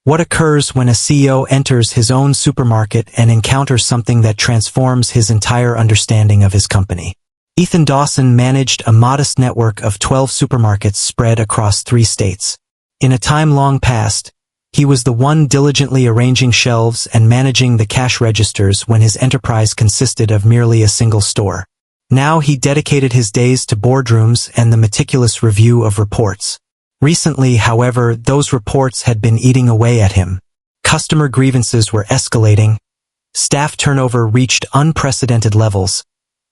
What occurs when a CEO enters his own supermarket and encounters something that transforms his entire understanding of his company? Ethan Dawson managed a modest network of 12 supermarkets spread across 3 states. In a time long past, he was the one diligently arranging shelves and managing the cash registers when his enterprise consisted of merely a single store. Now he dedicated his days to boardrooms and the meticulous review of reports. Recently, however, those reports had been eating away at him. Customer grievances were escalating, staff turnover reached unprecedented levels,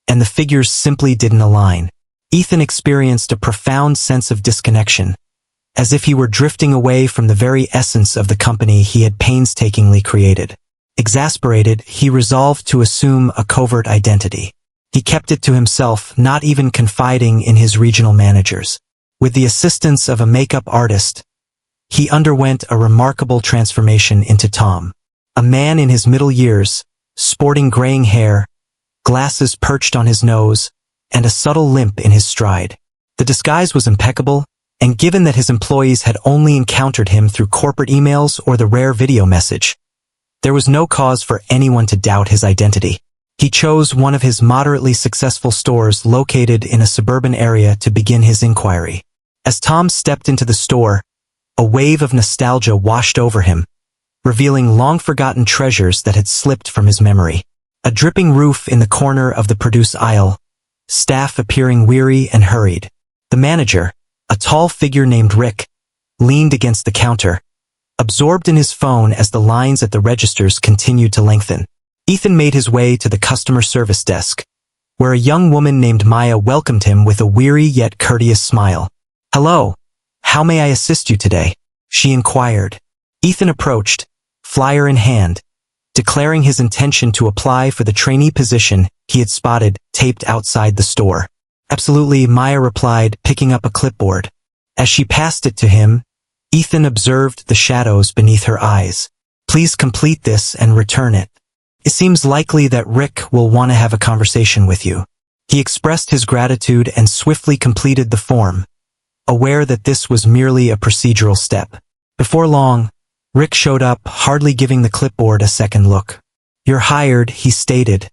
and the figures simply didn't align. Ethan experienced a profound sense of disconnection, as if he were drifting away from the very essence of the company he had painstakingly created. Exasperated, he resolved to assume a covert identity. He kept it to himself, not even confiding in his regional managers. With the assistance of a makeup artist, he underwent a remarkable transformation into Tom. A man in his middle years, sporting graying hair, glasses perched on his nose, and a subtle limp in his stride. The disguise was impeccable, and given that his employees had only encountered him through corporate emails or the rare video message, there was no cause for anyone to doubt his identity. He chose one of his moderately successful stores located in a suburban area to begin his inquiry. As Tom stepped into the store, a wave of nostalgia washed over him, revealing long-forgotten treasures that had slipped from his memory. A dripping roof in the corner of the produce aisle, staff appearing weary and hurried. The manager, a tall figure named Rick, leaned against the counter, absorbed in his phone as the lines at the registers continued to lengthen. Ethan made his way to the customer service desk, where a young woman named Maya welcomed him with a weary yet courteous smile. "Hello, how may I assist you today?" she inquired. Ethan approached, flyer in hand, declaring his intention to apply for the trainee position he had spotted taped outside the store. "Absolutely," Maya replied, picking up a clipboard. As she passed it to him, Ethan observed the shadows beneath her eyes. "Please complete this and return it. It seems likely that Rick will want to have a conversation with you." He expressed his gratitude and swiftly completed the form, aware that this was merely a procedural step. Before long, Rick showed up, hardly giving the clipboard a second look. "You're hired," he stated,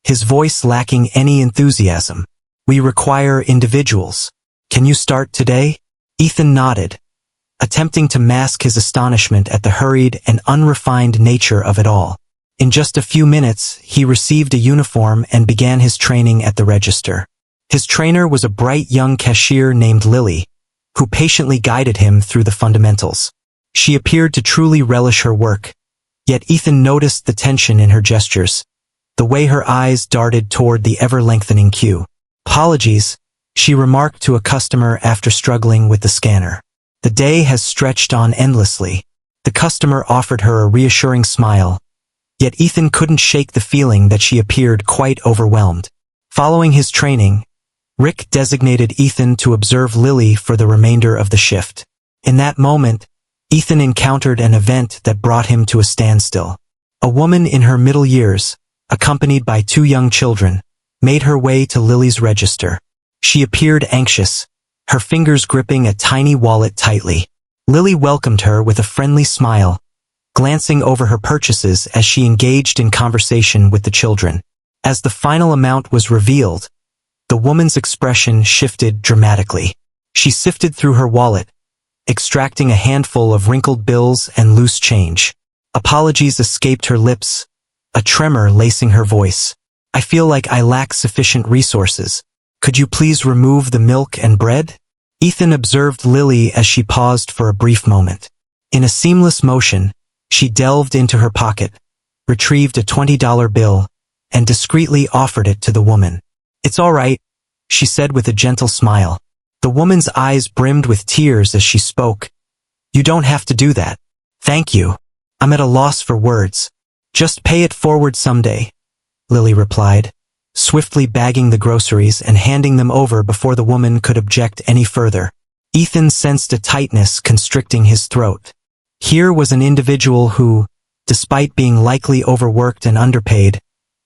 his voice lacking any enthusiasm. "We require individuals. Can you start today?" Ethan nodded, attempting to mask his astonishment at the hurried and unrefined nature of it all. In just a few minutes, he received a uniform and began his training at the register. His trainer was a bright young cashier named Lily, who patiently guided him through the fundamentals. She appeared to truly relish her work, yet Ethan noticed the tension in her gestures, the way her eyes darted toward the ever-lengthening queue. "Apologies," she remarked to a customer after struggling with the scanner. "The day has stretched on endlessly." The customer offered her a reassuring smile, yet Ethan couldn't shake the feeling that she appeared quite overwhelmed. Following his training, Rick designated Ethan to observe Lily for the remainder of the shift. In that moment, Ethan encountered an event that brought him to a standstill. A woman in her middle years, accompanied by 2 young children, made her way to Lily's register. She appeared anxious, her fingers gripping a tiny wallet tightly. Lily welcomed her with a friendly smile, glancing over her purchases as she engaged in conversation with the children. As the final amount was revealed, the woman's expression shifted dramatically. She sifted through her wallet, extracting a handful of wrinkled bills and loose change. Apologies escaped her lips, a tremor lacing her voice. "I feel like I lack sufficient resources. Could you please remove the milk and bread?" Ethan observed Lily as she paused for a brief moment. In a seamless motion, she delved into her pocket, retrieved a $20 bill, and discreetly offered it to the woman. "It's all right," she said with a gentle smile. The woman's eyes brimmed with tears as she spoke. "You don't have to do that. Thank you. I'm at a loss for words. Just pay it forward someday," Lily replied, swiftly bagging the groceries and handing them over before the woman could object any further. Ethan sensed a tightness constricting his throat. Here was an individual who, despite being likely overworked and underpaid,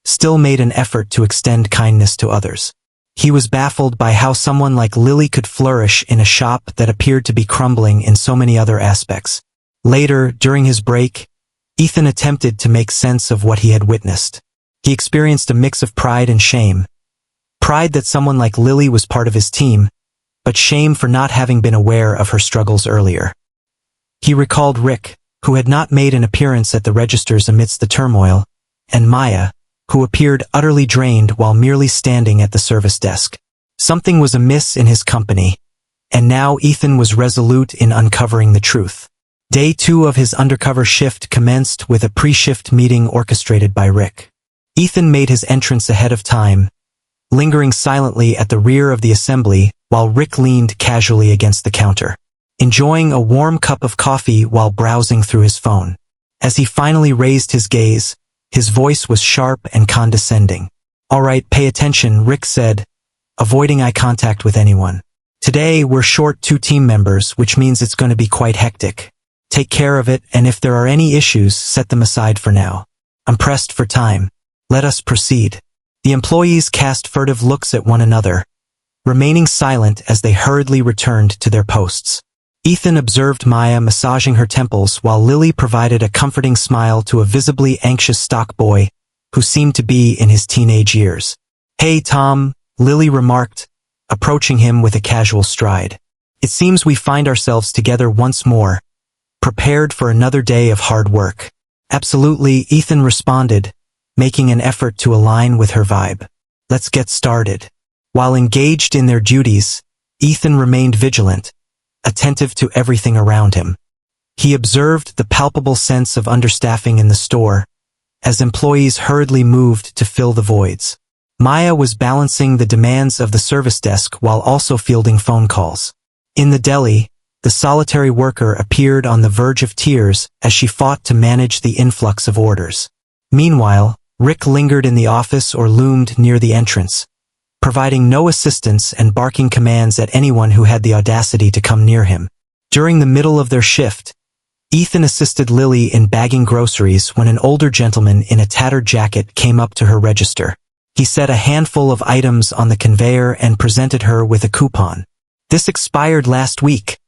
still made an effort to extend kindness to others. He was baffled by how someone like Lily could flourish in a shop that appeared to be crumbling in so many other aspects. Later, during his break, Ethan attempted to make sense of what he had witnessed. He experienced a mix of pride and shame. Pride that someone like Lily was part of his team, but shame for not having been aware of her struggles earlier. He recalled Rick, who had not made an appearance at the registers amidst the turmoil, and Maya, who appeared utterly drained while merely standing at the service desk. Something was amiss in his company, and now Ethan was resolute in uncovering the truth. Day 2 of his undercover shift commenced with a pre-shift meeting orchestrated by Rick. Ethan made his entrance ahead of time, lingering silently at the rear of the assembly while Rick leaned casually against the counter, enjoying a warm cup of coffee while browsing through his phone. As he finally raised his gaze, his voice was sharp and condescending. "All right, pay attention," Rick said, avoiding eye contact with anyone. "Today, we're short 2 team members, which means it's going to be quite hectic. Take care of it, and if there are any issues, set them aside for now. I'm pressed for time. Let us proceed." The employees cast furtive looks at one another, remaining silent as they hurriedly returned to their posts. Ethan observed Maya massaging her temples while Lily provided a comforting smile to a visibly anxious stock boy who seemed to be in his teenage years. "Hey, Tom," Lily remarked, approaching him with a casual stride. "It seems we find ourselves together once more, prepared for another day of hard work." "Absolutely," Ethan responded, making an effort to align with her vibe. "Let's get started." While engaged in their duties, Ethan remained vigilant, attentive to everything around him. He observed the palpable sense of understaffing in the store, as employees hurriedly moved to fill the voids. Maya was balancing the demands of the service desk while also fielding phone calls. In the deli, the solitary worker appeared on the verge of tears as she fought to manage the influx of orders. Meanwhile, Rick lingered in the office or loomed near the entrance, providing no assistance and barking commands at anyone who had the audacity to come near him. During the middle of their shift, Ethan assisted Lily in bagging groceries when an older gentleman in a tattered jacket came up to her register. He set a handful of items on the conveyor and presented her with a coupon. "This expired last week,"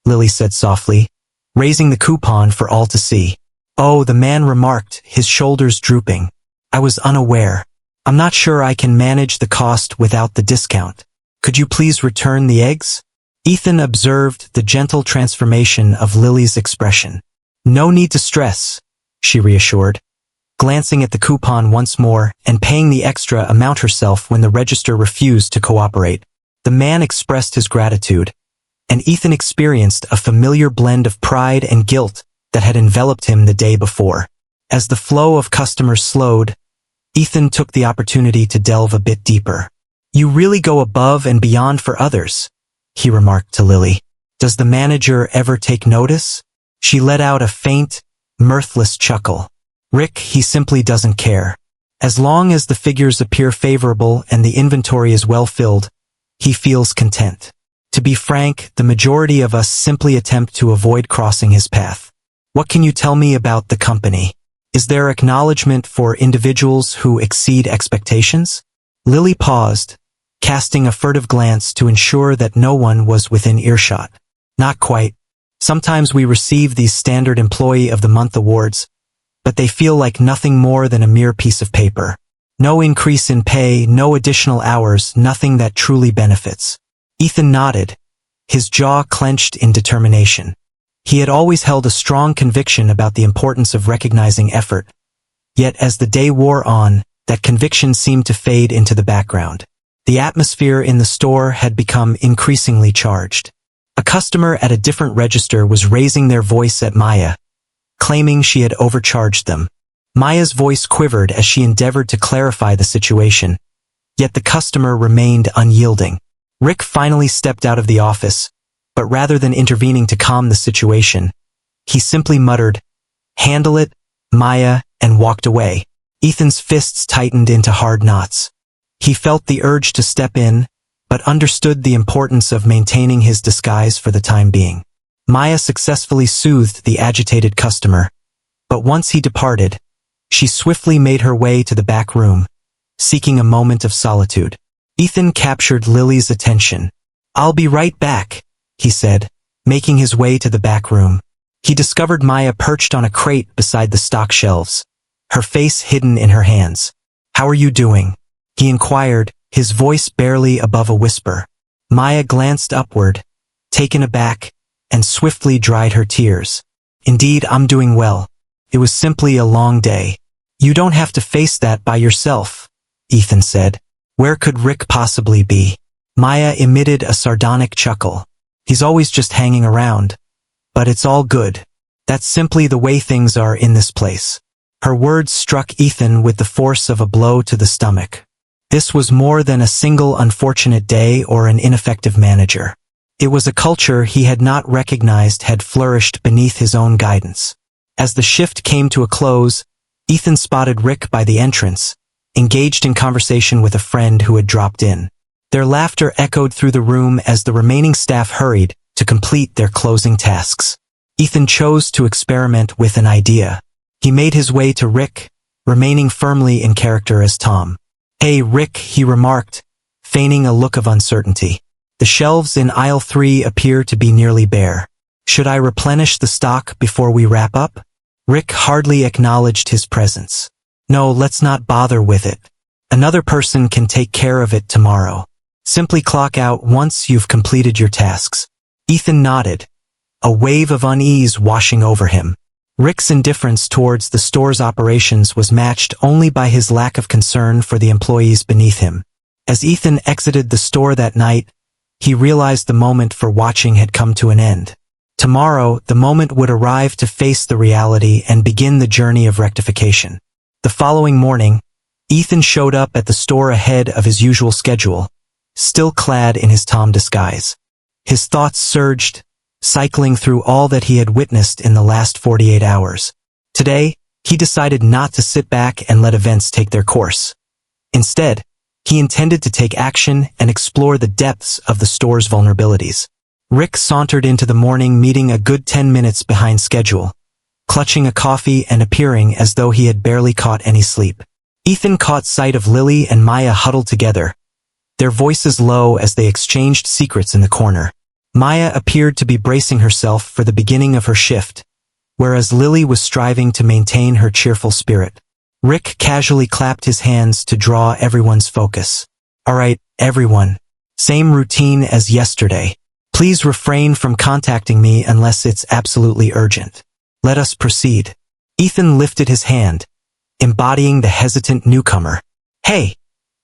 Lily said softly, raising the coupon for all to see. "Oh," the man remarked, his shoulders drooping. "I was unaware. I'm not sure I can manage the cost without the discount. Could you please return the eggs?" Ethan observed the gentle transformation of Lily's expression. "No need to stress," she reassured, glancing at the coupon once more and paying the extra amount herself when the register refused to cooperate. The man expressed his gratitude, and Ethan experienced a familiar blend of pride and guilt that had enveloped him the day before. As the flow of customers slowed, Ethan took the opportunity to delve a bit deeper. "You really go above and beyond for others," he remarked to Lily. "Does the manager ever take notice?" She let out a faint, mirthless chuckle. "Rick, he simply doesn't care. As long as the figures appear favorable and the inventory is well filled, he feels content. To be frank, the majority of us simply attempt to avoid crossing his path." "What can you tell me about the company? Is there acknowledgement for individuals who exceed expectations?" Lily paused, casting a furtive glance to ensure that no one was within earshot. "Not quite. Sometimes we receive these standard Employee of the Month awards, but they feel like nothing more than a mere piece of paper. No increase in pay, no additional hours, nothing that truly benefits." Ethan nodded, his jaw clenched in determination. He had always held a strong conviction about the importance of recognizing effort, yet as the day wore on, that conviction seemed to fade into the background. The atmosphere in the store had become increasingly charged. A customer at a different register was raising their voice at Maya, claiming she had overcharged them. Maya's voice quivered as she endeavored to clarify the situation, yet the customer remained unyielding. Rick finally stepped out of the office, but rather than intervening to calm the situation, he simply muttered, "Handle it, Maya," and walked away. Ethan's fists tightened into hard knots. He felt the urge to step in, but understood the importance of maintaining his disguise for the time being. Maya successfully soothed the agitated customer, but once he departed, she swiftly made her way to the back room, seeking a moment of solitude. Ethan captured Lily's attention. "I'll be right back," he said, making his way to the back room. He discovered Maya perched on a crate beside the stock shelves, her face hidden in her hands. "How are you doing?" he inquired, his voice barely above a whisper. Maya glanced upward, taken aback, and swiftly dried her tears. "Indeed, I'm doing well. It was simply a long day." "You don't have to face that by yourself," Ethan said. "Where could Rick possibly be?" Maya emitted a sardonic chuckle. "He's always just hanging around. But it's all good. That's simply the way things are in this place." Her words struck Ethan with the force of a blow to the stomach. This was more than a single unfortunate day or an ineffective manager. It was a culture he had not recognized had flourished beneath his own guidance. As the shift came to a close, Ethan spotted Rick by the entrance, engaged in conversation with a friend who had dropped in. Their laughter echoed through the room as the remaining staff hurried to complete their closing tasks. Ethan chose to experiment with an idea. He made his way to Rick, remaining firmly in character as Tom. "Hey, Rick," he remarked, feigning a look of uncertainty. "The shelves in aisle 3 appear to be nearly bare. Should I replenish the stock before we wrap up?" Rick hardly acknowledged his presence. "No, let's not bother with it. Another person can take care of it tomorrow. Simply clock out once you've completed your tasks." Ethan nodded, a wave of unease washing over him. Rick's indifference towards the store's operations was matched only by his lack of concern for the employees beneath him. As Ethan exited the store that night, he realized the moment for watching had come to an end. Tomorrow, the moment would arrive to face the reality and begin the journey of rectification. The following morning, Ethan showed up at the store ahead of his usual schedule, still clad in his Tom disguise. His thoughts surged, cycling through all that he had witnessed in the last 48 hours. Today, he decided not to sit back and let events take their course. Instead, he intended to take action and explore the depths of the store's vulnerabilities. Rick sauntered into the morning meeting a good 10 minutes behind schedule, clutching a coffee and appearing as though he had barely caught any sleep. Ethan caught sight of Lily and Maya huddled together, their voices low as they exchanged secrets in the corner. Maya appeared to be bracing herself for the beginning of her shift, whereas Lily was striving to maintain her cheerful spirit. Rick casually clapped his hands to draw everyone's focus. "All right, everyone. Same routine as yesterday. Please refrain from contacting me unless it's absolutely urgent. Let us proceed." Ethan lifted his hand, embodying the hesitant newcomer. "Hey,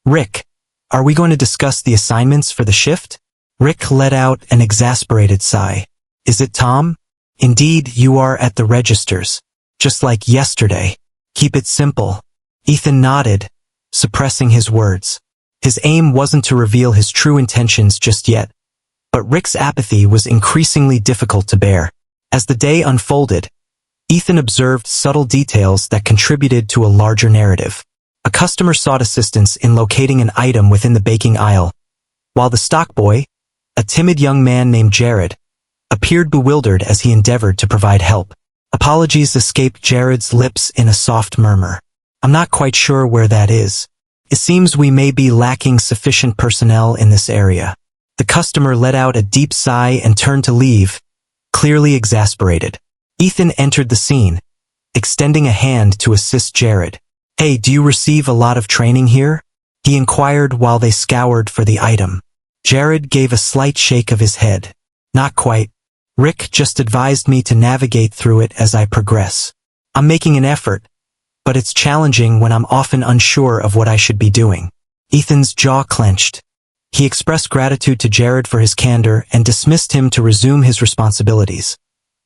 Rick, are we going to discuss the assignments for the shift?" Rick let out an exasperated sigh. "Is it Tom? Indeed, you are at the registers. Just like yesterday. Keep it simple." Ethan nodded, suppressing his words. His aim wasn't to reveal his true intentions just yet, but Rick's apathy was increasingly difficult to bear. As the day unfolded, Ethan observed subtle details that contributed to a larger narrative. A customer sought assistance in locating an item within the baking aisle, while the stock boy, a timid young man named Jared, appeared bewildered as he endeavored to provide help. Apologies escaped Jared's lips in a soft murmur. "I'm not quite sure where that is. It seems we may be lacking sufficient personnel in this area." The customer let out a deep sigh and turned to leave, clearly exasperated. Ethan entered the scene, extending a hand to assist Jared. "Hey, do you receive a lot of training here?" he inquired while they scoured for the item. Jared gave a slight shake of his head. "Not quite. Rick just advised me to navigate through it as I progress. I'm making an effort, but it's challenging when I'm often unsure of what I should be doing." Ethan's jaw clenched. He expressed gratitude to Jared for his candor and dismissed him to resume his responsibilities,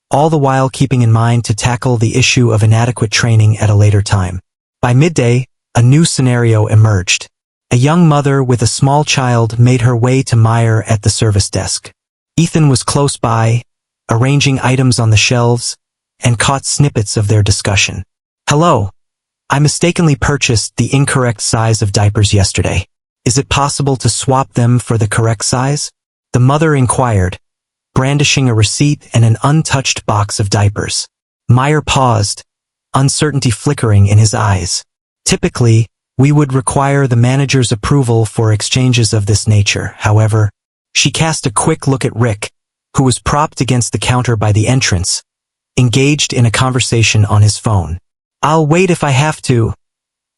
all the while keeping in mind to tackle the issue of inadequate training at a later time. By midday, a new scenario emerged. A young mother with a small child made her way to Meyer at the service desk. Ethan was close by, arranging items on the shelves, and caught snippets of their discussion. "Hello. I mistakenly purchased the incorrect size of diapers yesterday. Is it possible to swap them for the correct size?" the mother inquired, brandishing a receipt and an untouched box of diapers. Meyer paused, uncertainty flickering in his eyes. "Typically, we would require the manager's approval for exchanges of this nature. However," she cast a quick look at Rick, who was propped against the counter by the entrance, engaged in a conversation on his phone. "I'll wait if I have to,"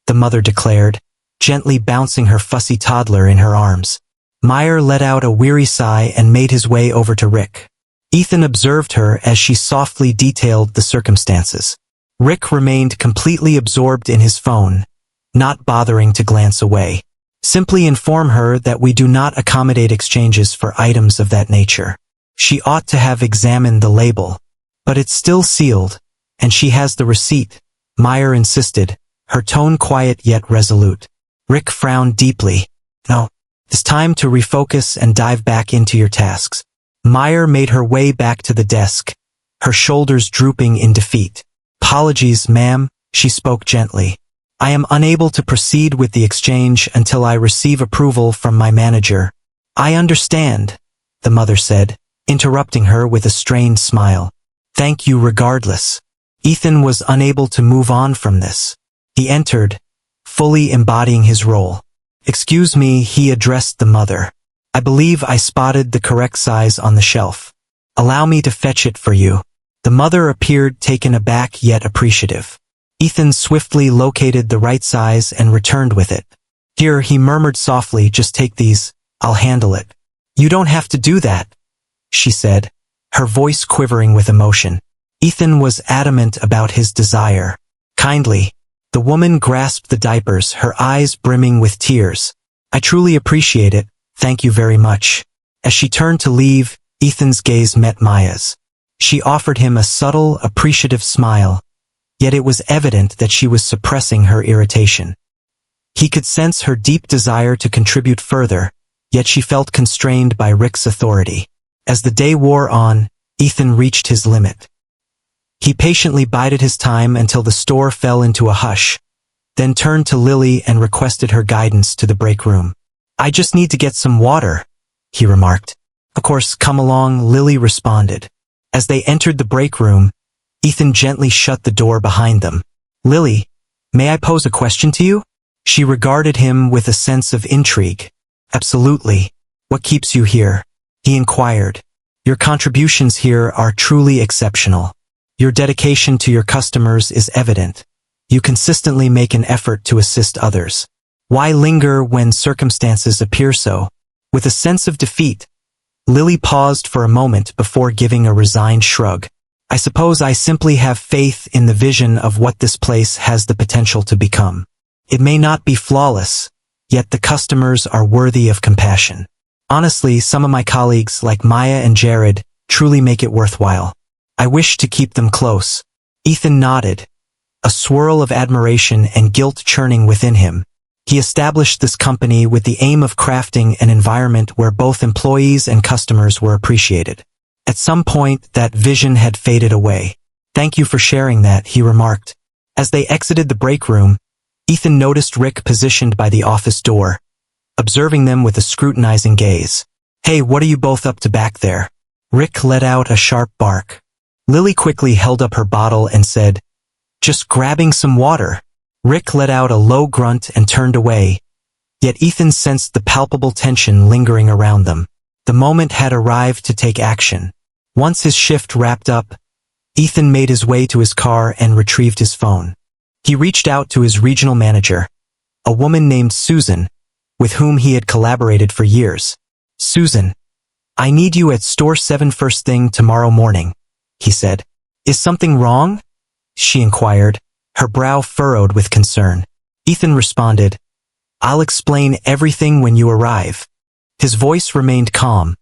the mother declared, gently bouncing her fussy toddler in her arms. Meyer let out a weary sigh and made his way over to Rick. Ethan observed her as she softly detailed the circumstances. Rick remained completely absorbed in his phone, not bothering to glance away. "Simply inform her that we do not accommodate exchanges for items of that nature. She ought to have examined the label. But it's still sealed, and she has the receipt," Meyer insisted, her tone quiet yet resolute. Rick frowned deeply. "No, it's time to refocus and dive back into your tasks." Meyer made her way back to the desk, her shoulders drooping in defeat. "Apologies, ma'am," she spoke gently. "I am unable to proceed with the exchange until I receive approval from my manager." "I understand," the mother said, interrupting her with a strained smile. "Thank you regardless." Ethan was unable to move on from this. He entered, fully embodying his role. "Excuse me," he addressed the mother. "I believe I spotted the correct size on the shelf. Allow me to fetch it for you." The mother appeared taken aback yet appreciative. Ethan swiftly located the right size and returned with it. "Here," he murmured softly, "just take these. I'll handle it." "You don't have to do that," she said, her voice quivering with emotion. Ethan was adamant about his desire. "Kindly." The woman grasped the diapers, her eyes brimming with tears. "I truly appreciate it, thank you very much." As she turned to leave, Ethan's gaze met Maya's. She offered him a subtle, appreciative smile, yet it was evident that she was suppressing her irritation. He could sense her deep desire to contribute further, yet she felt constrained by Rick's authority. As the day wore on, Ethan reached his limit. He patiently bided his time until the store fell into a hush, then turned to Lily and requested her guidance to the break room. "I just need to get some water," he remarked. "Of course, come along," Lily responded. As they entered the break room, Ethan gently shut the door behind them. "Lily, may I pose a question to you?" She regarded him with a sense of intrigue. "Absolutely. What keeps you here?" he inquired. "Your contributions here are truly exceptional. Your dedication to your customers is evident. You consistently make an effort to assist others. Why linger when circumstances appear so?" With a sense of defeat, Lily paused for a moment before giving a resigned shrug. "I suppose I simply have faith in the vision of what this place has the potential to become. It may not be flawless, yet the customers are worthy of compassion. Honestly, some of my colleagues, like Maya and Jared, truly make it worthwhile. I wish to keep them close." Ethan nodded, a swirl of admiration and guilt churning within him. He established this company with the aim of crafting an environment where both employees and customers were appreciated. At some point, that vision had faded away. "Thank you for sharing that," he remarked. As they exited the break room, Ethan noticed Rick positioned by the office door, observing them with a scrutinizing gaze. "Hey, what are you both up to back there?" Rick let out a sharp bark. Lily quickly held up her bottle and said, "Just grabbing some water." Rick let out a low grunt and turned away, yet Ethan sensed the palpable tension lingering around them. The moment had arrived to take action. Once his shift wrapped up, Ethan made his way to his car and retrieved his phone. He reached out to his regional manager, a woman named Susan, with whom he had collaborated for years. "Susan, I need you at store 7 first thing tomorrow morning," he said. "Is something wrong?" she inquired, her brow furrowed with concern. Ethan responded, "I'll explain everything when you arrive." His voice remained calm,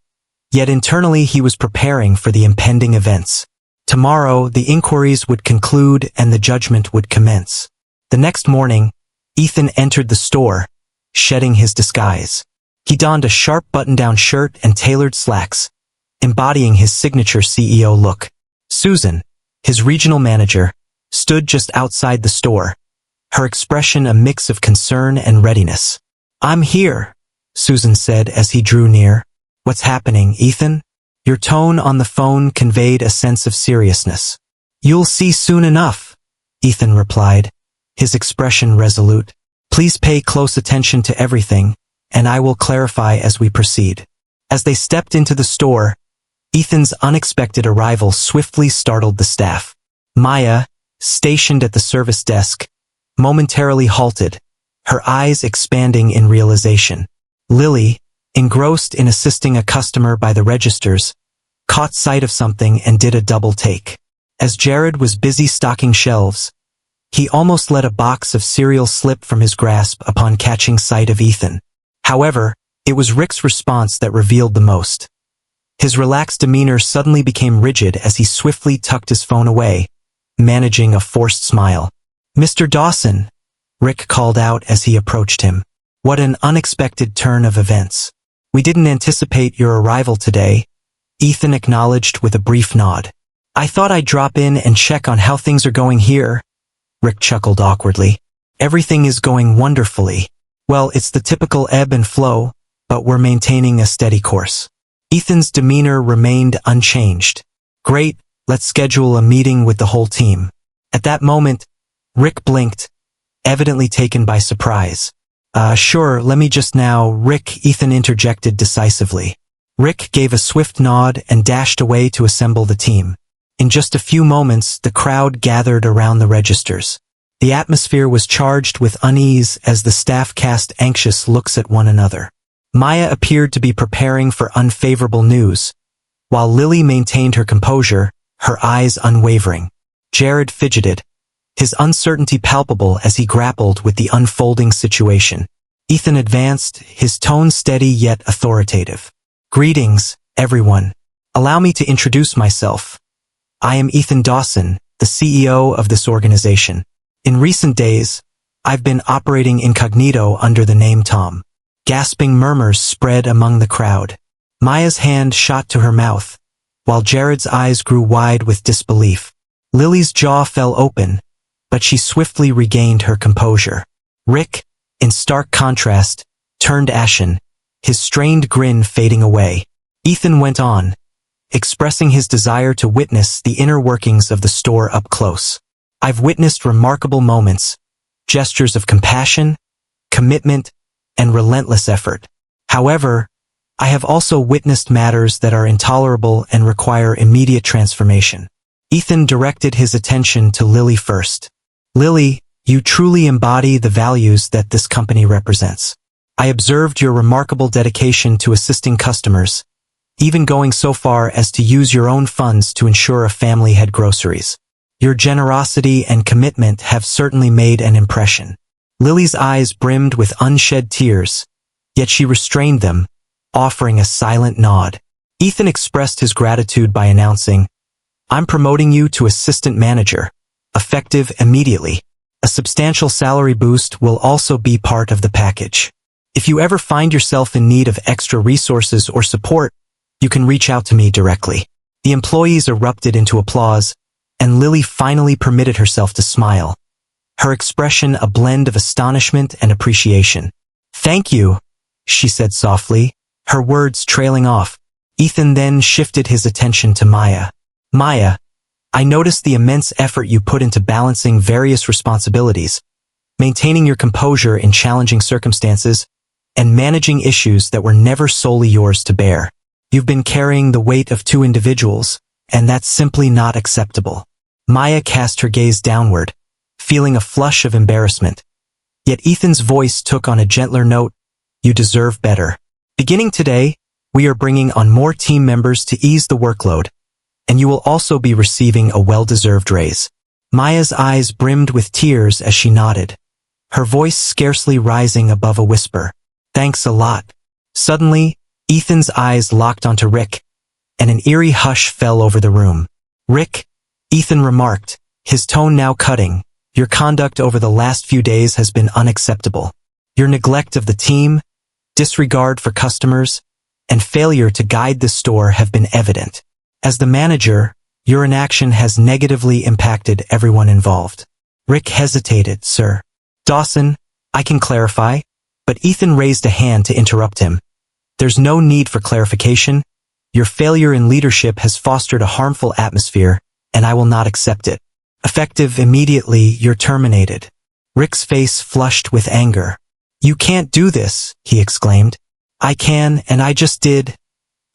yet internally he was preparing for the impending events. Tomorrow, the inquiries would conclude and the judgment would commence. The next morning, Ethan entered the store, shedding his disguise. He donned a sharp button-down shirt and tailored slacks, embodying his signature CEO look. Susan, his regional manager, stood just outside the store, her expression a mix of concern and readiness. "I'm here," Susan said as he drew near. "What's happening, Ethan?" Your tone on the phone conveyed a sense of seriousness. "You'll see soon enough," Ethan replied, his expression resolute. "Please pay close attention to everything, and I will clarify as we proceed." As they stepped into the store, Ethan's unexpected arrival swiftly startled the staff. Maya, stationed at the service desk, momentarily halted, her eyes expanding in realization. Lily, engrossed in assisting a customer by the registers, caught sight of something and did a double take. As Jared was busy stocking shelves, he almost let a box of cereal slip from his grasp upon catching sight of Ethan. However, it was Rick's response that revealed the most. His relaxed demeanor suddenly became rigid as he swiftly tucked his phone away, managing a forced smile. "Mr. Dawson," Rick called out as he approached him. "What an unexpected turn of events. We didn't anticipate your arrival today," Ethan acknowledged with a brief nod. "I thought I'd drop in and check on how things are going here." Rick chuckled awkwardly. "Everything is going wonderfully. Well, it's the typical ebb and flow, but we're maintaining a steady course." Ethan's demeanor remained unchanged. "Great, let's schedule a meeting with the whole team." At that moment, Rick blinked, evidently taken by surprise. Sure, let me just now, Rick," Ethan interjected decisively. Rick gave a swift nod and dashed away to assemble the team. In just a few moments, the crowd gathered around the registers. The atmosphere was charged with unease as the staff cast anxious looks at one another. Maya appeared to be preparing for unfavorable news, while Lily maintained her composure, her eyes unwavering. Jared fidgeted, his uncertainty palpable as he grappled with the unfolding situation. Ethan advanced, his tone steady yet authoritative. "Greetings, everyone. Allow me to introduce myself. I am Ethan Dawson, the CEO of this organization. In recent days, I've been operating incognito under the name Tom." Gasping murmurs spread among the crowd. Maya's hand shot to her mouth, while Jared's eyes grew wide with disbelief. Lily's jaw fell open, but she swiftly regained her composure. Rick, in stark contrast, turned ashen, his strained grin fading away. Ethan went on, expressing his desire to witness the inner workings of the store up close. "I've witnessed remarkable moments, gestures of compassion, commitment, and relentless effort. However, I have also witnessed matters that are intolerable and require immediate transformation." Ethan directed his attention to Lily first. "Lily, you truly embody the values that this company represents. I observed your remarkable dedication to assisting customers, even going so far as to use your own funds to ensure a family had groceries. Your generosity and commitment have certainly made an impression." Lily's eyes brimmed with unshed tears, yet she restrained them, offering a silent nod. Ethan expressed his gratitude by announcing, "I'm promoting you to assistant manager, effective immediately. A substantial salary boost will also be part of the package. If you ever find yourself in need of extra resources or support, you can reach out to me directly." The employees erupted into applause, and Lily finally permitted herself to smile, her expression a blend of astonishment and appreciation. "Thank you," she said softly, her words trailing off. Ethan then shifted his attention to Maya. "Maya, I noticed the immense effort you put into balancing various responsibilities, maintaining your composure in challenging circumstances, and managing issues that were never solely yours to bear. You've been carrying the weight of two individuals, and that's simply not acceptable." Maya cast her gaze downward, feeling a flush of embarrassment. Yet Ethan's voice took on a gentler note, "You deserve better. Beginning today, we are bringing on more team members to ease the workload, and you will also be receiving a well-deserved raise." Maya's eyes brimmed with tears as she nodded, her voice scarcely rising above a whisper. "Thanks a lot." Suddenly, Ethan's eyes locked onto Rick, and an eerie hush fell over the room. "Rick," Ethan remarked, his tone now cutting, "your conduct over the last few days has been unacceptable. Your neglect of the team, disregard for customers, and failure to guide the store have been evident. As the manager, your inaction has negatively impacted everyone involved." Rick hesitated. "Sir Dawson, I can clarify," but Ethan raised a hand to interrupt him. "There's no need for clarification. Your failure in leadership has fostered a harmful atmosphere, and I will not accept it. Effective immediately, you're terminated." Rick's face flushed with anger. "You can't do this," he exclaimed. "I can, and I just did,"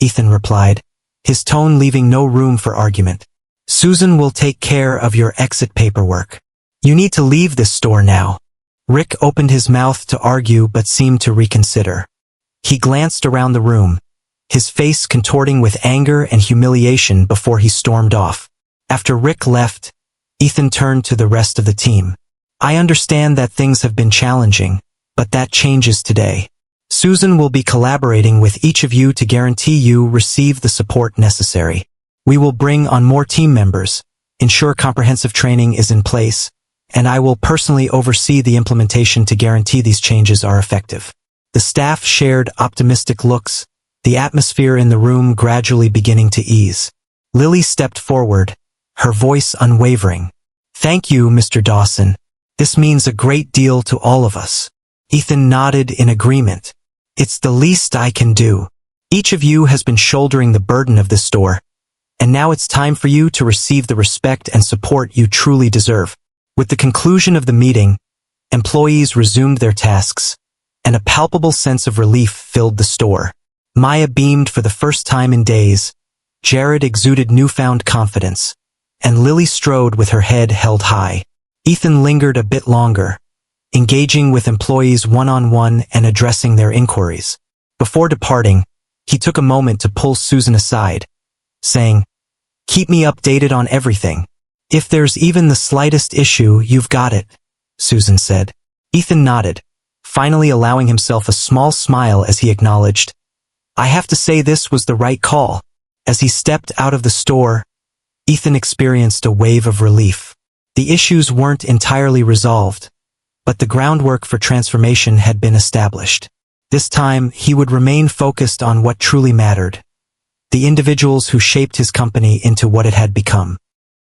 Ethan replied, his tone leaving no room for argument. Susan will take care of your exit paperwork. You need to leave this store now. Rick opened his mouth to argue but seemed to reconsider. He glanced around the room, his face contorting with anger and humiliation before he stormed off. After Rick left, Ethan turned to the rest of the team. I understand that things have been challenging, but that changes today. Susan will be collaborating with each of you to guarantee you receive the support necessary. We will bring on more team members, ensure comprehensive training is in place, and I will personally oversee the implementation to guarantee these changes are effective. The staff shared optimistic looks, the atmosphere in the room gradually beginning to ease. Lily stepped forward, her voice unwavering. Thank you, Mr. Dawson. This means a great deal to all of us. Ethan nodded in agreement. It's the least I can do. Each of you has been shouldering the burden of this store, and now it's time for you to receive the respect and support you truly deserve. With the conclusion of the meeting, employees resumed their tasks, and a palpable sense of relief filled the store. Maya beamed for the first time in days, Jared exuded newfound confidence, and Lily strode with her head held high. Ethan lingered a bit longer, engaging with employees one-on-one and addressing their inquiries. Before departing, he took a moment to pull Susan aside, saying, "Keep me updated on everything. If there's even the slightest issue, you've got it," Susan said. Ethan nodded, finally allowing himself a small smile as he acknowledged, "I have to say this was the right call." As he stepped out of the store, Ethan experienced a wave of relief. The issues weren't entirely resolved, but the groundwork for transformation had been established. This time, he would remain focused on what truly mattered, the individuals who shaped his company into what it had become.